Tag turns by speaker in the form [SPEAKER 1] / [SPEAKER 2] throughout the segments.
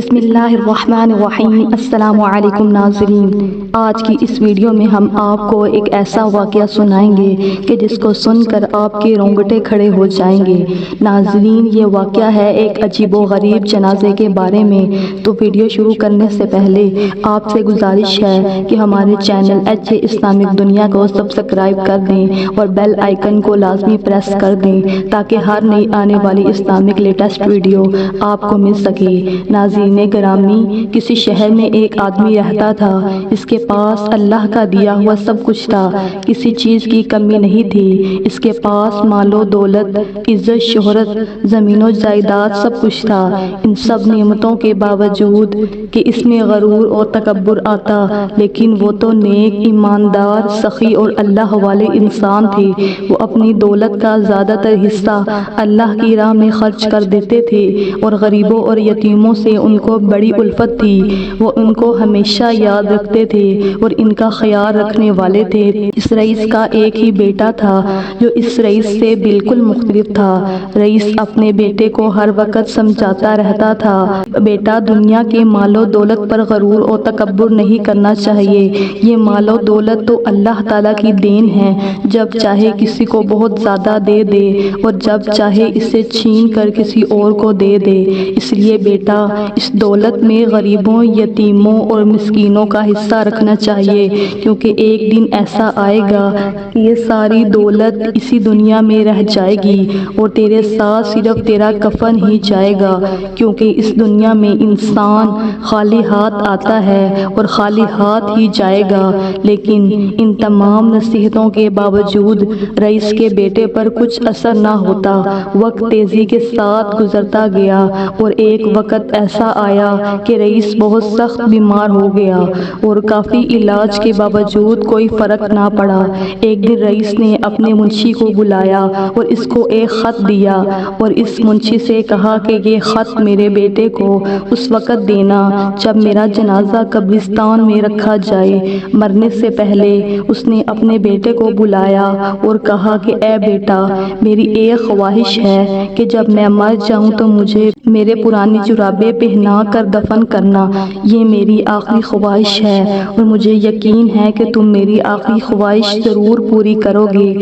[SPEAKER 1] بسم اللہ الرحمن الرحیم۔ السلام علیکم ناظرین، آج کی اس ویڈیو میں ہم آپ کو ایک ایسا واقعہ سنائیں گے کہ جس کو سن کر آپ کے رونگٹے کھڑے ہو جائیں گے۔ ناظرین، یہ واقعہ ہے ایک عجیب و غریب جنازے کے بارے میں۔ تو ویڈیو شروع کرنے سے پہلے آپ سے گزارش ہے کہ ہمارے چینل ایچ اسلامک دنیا کو سبسکرائب کر دیں اور بیل آئیکن کو لازمی پریس کر دیں تاکہ ہر نئی آنے والی اسلامک لیٹسٹ ویڈیو آپ کو مل سکے۔ ناظرین گرامی، کسی شہر میں ایک آدمی رہتا تھا۔ اس کے پاس اللہ کا دیا ہوا سب کچھ تھا، کسی چیز کی کمی نہیں تھی۔ اس کے پاس مال و دولت، عزت، شہرت، زمین و جائیداد سب کچھ تھا۔ ان سب نعمتوں کے باوجود کہ اس میں غرور اور تکبر آتا، لیکن وہ تو نیک، ایماندار، سخی اور اللہ والے انسان تھے۔ وہ اپنی دولت کا زیادہ تر حصہ اللہ کی راہ میں خرچ کر دیتے تھے اور غریبوں اور یتیموں سے ان کو بڑی الفت تھی۔ وہ ان کو ہمیشہ یاد رکھتے تھے اور ان کا خیال رکھنے والے تھے۔ اس رئیس کا ایک ہی بیٹا تھا جو اس رئیس سے بالکل مختلف تھا۔ رئیس اپنے بیٹے کو ہر وقت سمجھاتا رہتا تھا، بیٹا دنیا کے مال و دولت پر غرور اور تکبر نہیں کرنا چاہیے۔ یہ مال و دولت تو اللہ تعالیٰ کی دین ہے، جب چاہے کسی کو بہت زیادہ دے دے اور جب چاہے اسے چھین کر کسی اور کو دے دے۔ اس لیے بیٹا، اس دولت میں غریبوں، یتیموں اور مسکینوں کا حصہ رکھنا چاہیے، کیونکہ ایک دن ایسا آئے گا کہ یہ ساری دولت اسی دنیا میں رہ جائے گی اور تیرے ساتھ صرف تیرا کفن ہی جائے گا، کیونکہ اس دنیا میں انسان خالی ہاتھ آتا ہے اور خالی ہاتھ ہی جائے گا۔ لیکن ان تمام نصیحتوں کے باوجود رئیس کے بیٹے پر کچھ اثر نہ ہوتا۔ وقت تیزی کے ساتھ گزرتا گیا اور ایک وقت ایسا آیا کہ رئیس بہت سخت بیمار ہو گیا اور کافی علاج کے باوجود کوئی فرق نہ پڑا۔ ایک دن رئیس نے اپنے منشی کو بلایا اور اس کو ایک خط دیا اور اس منشی سے کہا کہ یہ خط میرے بیٹے کو اس وقت دینا جب میرا جنازہ قبرستان میں رکھا جائے۔ مرنے سے پہلے اس نے اپنے بیٹے کو بلایا اور کہا کہ اے بیٹا، میری ایک خواہش ہے کہ جب میں مر جاؤں تو مجھے میرے پرانی جرابیں پہنا کر دفن کرنا۔ یہ میری آخری خواہش ہے اور مجھے یقین ہے کہ تم میری آخری خواہش ضرور پوری کرو گے۔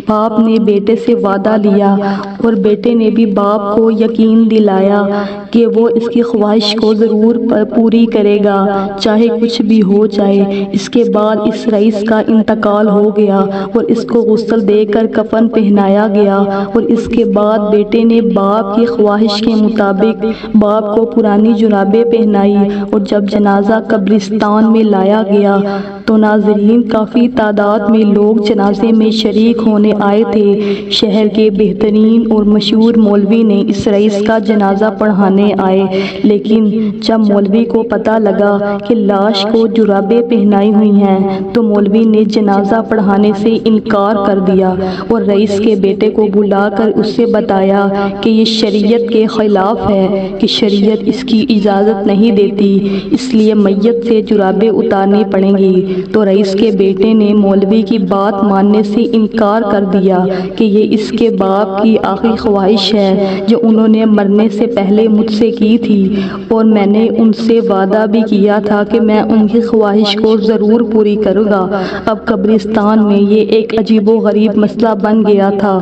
[SPEAKER 1] باپ نے بیٹے سے وعدہ لیا اور بیٹے نے بھی باپ کو یقین دلایا کہ وہ اس کی خواہش کو ضرور پوری کرے گا، چاہے کچھ بھی ہو جائے۔ اس کے بعد اس رئیس کا انتقال ہو گیا اور اس کو غسل دے کر کفن پہنایا گیا اور اس کے بعد بیٹے نے باپ کی خواہش کے مطابق باپ کو پرانی جرابیں پہنائی اور جب جنازہ قبرستان میں لایا گیا تو ناظرین کافی تعداد میں لوگ جنازے میں شریک ہونے آئے تھے۔ شہر کے بہترین اور مشہور مولوی نے اس رئیس کا جنازہ پڑھانے آئے، لیکن جب مولوی کو پتہ لگا کہ لاش کو جرابیں پہنائی ہوئی ہیں تو مولوی نے جنازہ پڑھانے سے انکار کر دیا اور رئیس کے بیٹے کو بلا کر اس سے بتایا کہ یہ شریعت کے خلاف ہے، کہ شریعت اس کی اجازت نہیں دیتی، اس لیے میت سے جرابیں اتارنی پڑیں گی۔ تو رئیس کے بیٹے نے مولوی کی بات ماننے سے انکار کر دیا کہ یہ اس کے باپ کی آخری خواہش ہے جو انہوں نے مرنے سے پہلے مجھ سے کی تھی اور میں نے ان سے وعدہ بھی کیا تھا کہ میں ان کی خواہش کو ضرور پوری کروں گا۔ اب قبرستان میں یہ ایک عجیب و غریب مسئلہ بن گیا تھا۔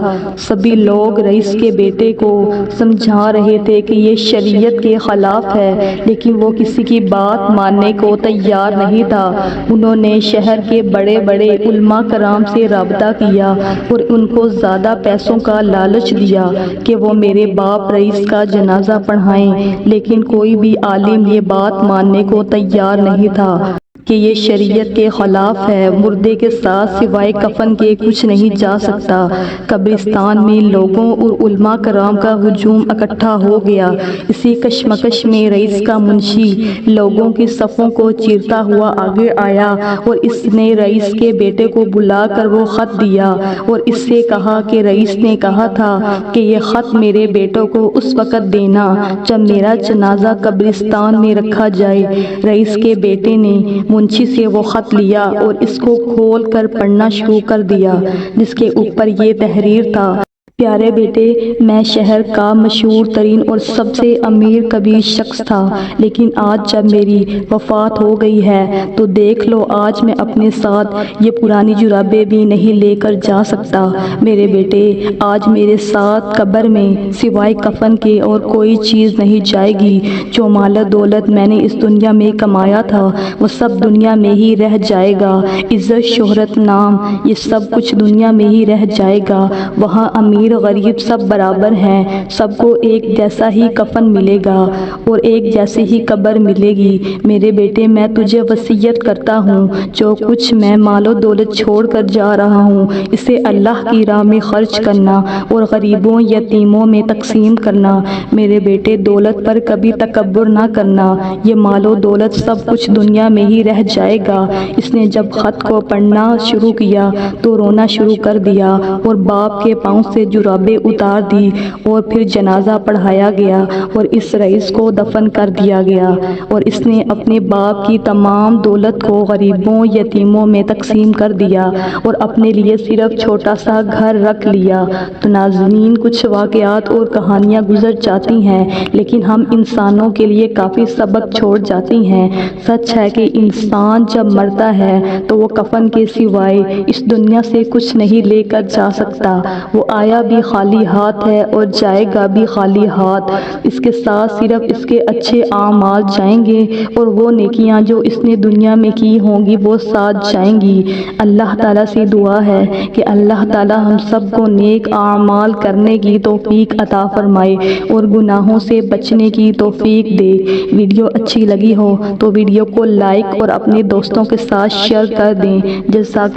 [SPEAKER 1] سبھی لوگ رئیس کے بیٹے کو سمجھا رہے تھے کہ یہ شریعت کے خلاف ہے، لیکن وہ کسی کی بات ماننے کو تیار نہیں تھا۔ انہوں نے شہر کے بڑے بڑے علماء کرام سے رابطہ کیا اور ان کو زیادہ پیسوں کا لالچ دیا کہ وہ میرے باپ رئیس کا جنازہ پڑھائیں، لیکن کوئی بھی عالم یہ بات ماننے کو تیار نہیں تھا کہ یہ شریعت کے خلاف ہے۔ مردے کے ساتھ سوائے کفن کے کچھ نہیں جا سکتا۔ قبرستان میں لوگوں اور علماء کرام کا ہجوم اکٹھا ہو گیا۔ اسی کشمکش میں رئیس کا منشی لوگوں کی صفوں کو چیرتا ہوا آگے آیا اور اس نے رئیس کے بیٹے کو بلا کر وہ خط دیا اور اس سے کہا کہ رئیس نے کہا تھا کہ یہ خط میرے بیٹوں کو اس وقت دینا جب میرا جنازہ قبرستان میں رکھا جائے۔ رئیس کے بیٹے نے منشی سے وہ خط لیا اور اس کو کھول کر پڑھنا شروع کر دیا، جس کے اوپر یہ تحریر تھا پیارے بیٹے، میں شہر کا مشہور ترین اور سب سے امیر کبیر شخص تھا، لیکن آج جب میری وفات ہو گئی ہے تو دیکھ لو آج میں اپنے ساتھ یہ پرانی جرابیں بھی نہیں لے کر جا سکتا۔ میرے بیٹے، آج میرے ساتھ قبر میں سوائے کفن کے اور کوئی چیز نہیں جائے گی۔ جو مال و دولت میں نے اس دنیا میں کمایا تھا وہ سب دنیا میں ہی رہ جائے گا۔ عزت، شہرت، نام، یہ سب کچھ دنیا میں ہی رہ جائے گا۔ وہاں امیر غریب سب برابر ہیں، سب کو ایک جیسا ہی کفن ملے گا اور ایک جیسی ہی قبر ملے گی۔ میرے بیٹے، میں تجھے وصیت کرتا ہوں، جو کچھ میں مال و دولت چھوڑ کر جا رہا ہوں اسے اللہ کی راہ میں خرچ کرنا اور غریبوں، یتیموں میں تقسیم کرنا۔ میرے بیٹے، دولت پر کبھی تکبر نہ کرنا، یہ مال و دولت سب کچھ دنیا میں ہی رہ جائے گا۔ اس نے جب خط کو پڑھنا شروع کیا تو رونا شروع کر دیا اور باپ کے پاؤں سے جرابیں اتار دی اور پھر جنازہ پڑھایا گیا اور اس رئیس کو دفن کر دیا گیا اور اس نے اپنے باپ کی تمام دولت کو غریبوں، یتیموں میں تقسیم کر دیا اور اپنے لیے صرف چھوٹا سا گھر رکھ لیا۔ تو ناظرین، کچھ واقعات اور کہانیاں گزر جاتی ہیں لیکن ہم انسانوں کے لیے کافی سبق چھوڑ جاتی ہیں۔ سچ ہے کہ انسان جب مرتا ہے تو وہ کفن کے سوائے اس دنیا سے کچھ نہیں لے کر جا سکتا۔ وہ آیا بھی خالی ہاتھ ہے اور جائے گا بھی خالی ہاتھ۔ اس کے ساتھ صرف اس کے اچھے اعمال جائیں گے اور وہ نیکیاں جو اس نے دنیا میں کی ہوں گی وہ ساتھ جائیں گی۔ اللہ تعالیٰ سے دعا ہے کہ اللہ تعالیٰ ہم سب کو نیک اعمال کرنے کی توفیق عطا فرمائے اور گناہوں سے بچنے کی توفیق دے۔ ویڈیو اچھی لگی ہو تو ویڈیو کو لائک اور اپنے دوستوں کے ساتھ شیئر کر دیں۔ جزاک